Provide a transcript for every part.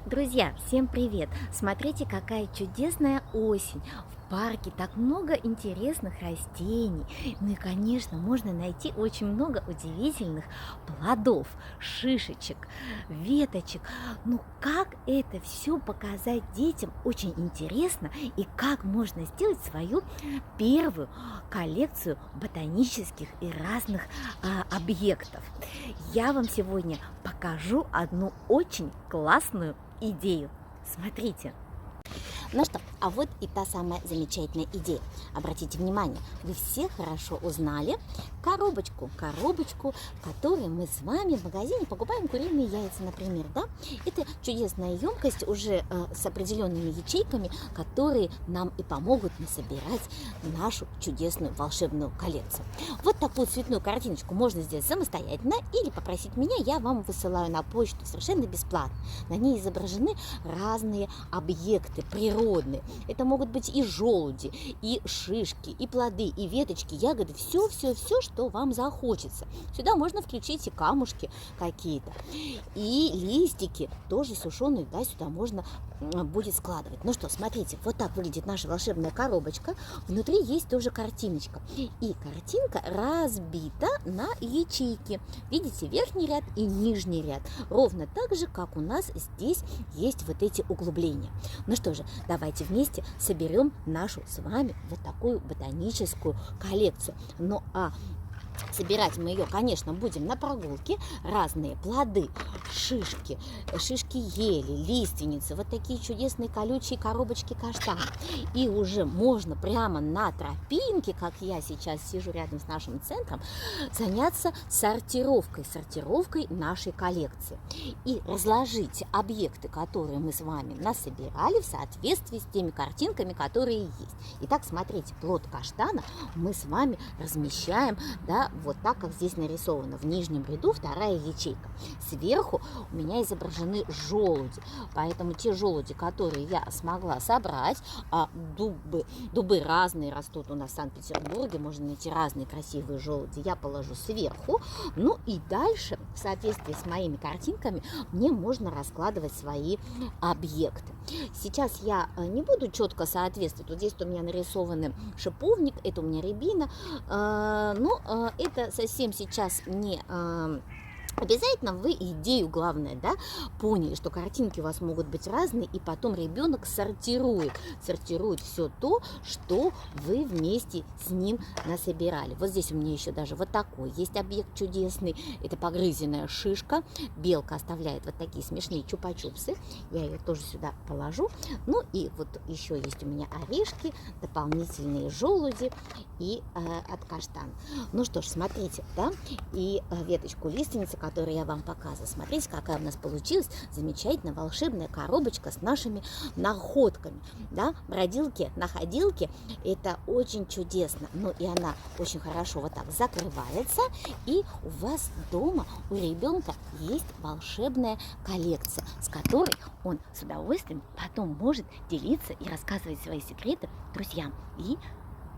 Друзья, всем привет! Смотрите, какая чудесная осень! В парке так много интересных растений. Ну и, конечно, можно найти очень много удивительных плодов, шишечек, веточек. Ну как это все показать детям очень интересно и как можно сделать свою первую коллекцию ботанических и разных объектов. Я вам сегодня покажу одну очень классную идею. Смотрите. Ну что, а вот и та самая замечательная идея. Обратите внимание, вы все хорошо узнали коробочку, в которой мы с вами в магазине покупаем куриные яйца, например, да? Это чудесная емкость уже с определенными ячейками, которые нам и помогут насобирать нашу чудесную волшебную коллекцию. Вот такую цветную картиночку можно сделать самостоятельно или попросить меня, я вам высылаю на почту совершенно бесплатно. На ней изображены разные объекты природные. Это могут быть и желуди, и шишки, и плоды, и веточки, ягоды, все, что вам захочется. Сюда можно включить и камушки какие-то, и листики тоже сушеные, да, сюда можно будет складывать. Ну что, смотрите, вот так выглядит наша волшебная коробочка. Внутри есть тоже картиночка. И картинка разбита на ячейки. Видите, верхний ряд и нижний ряд. Ровно так же, как у нас здесь есть вот эти углубления. Ну что же, давайте вместе соберем нашу с вами вот такую ботаническую коллекцию. Ну а собирать мы ее, конечно, будем на прогулке. Разные плоды, шишки ели, лиственницы, вот такие чудесные колючие коробочки каштана. И уже можно прямо на тропинке, как я сейчас сижу рядом с нашим центром, заняться сортировкой нашей коллекции. И разложить объекты, которые мы с вами насобирали в соответствии с теми картинками, которые есть. Итак, смотрите, плод каштана мы с вами размещаем, да, вот так, как здесь нарисовано. В нижнем ряду вторая ячейка. Сверху у меня изображены желуди. Поэтому те желуди, которые я смогла собрать, дубы разные растут у нас в Санкт-Петербурге, можно найти разные красивые желуди, я положу сверху. Ну и дальше, в соответствии с моими картинками, мне можно раскладывать свои объекты. Сейчас я не буду четко соответствовать. Вот здесь у меня нарисованы шиповник, это у меня рябина. Но это совсем сейчас не обязательно. Вы идею, главное, да, поняли, что картинки у вас могут быть разные, и потом ребенок сортирует все то, что вы вместе с ним насобирали. Вот здесь у меня еще даже вот такой есть объект чудесный. Это погрызенная шишка. Белка оставляет вот такие смешные чупа-чупсы. Я ее тоже сюда положу. Ну и вот еще есть у меня орешки, дополнительные желуди и от каштана. Ну что ж, смотрите, да, и веточку лиственницы, которую я вам показывала. Смотрите, какая у нас получилась замечательная волшебная коробочка с нашими находками. Да? Бродилки, находилки, это очень чудесно. Ну и она очень хорошо вот так закрывается. И у вас дома, у ребенка есть волшебная коллекция, с которой он с удовольствием потом может делиться и рассказывать свои секреты друзьям. И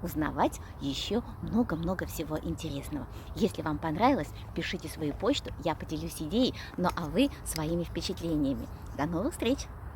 узнавать еще много-много всего интересного. Если вам понравилось, пишите свою почту, я поделюсь идеей, ну а вы своими впечатлениями. До новых встреч!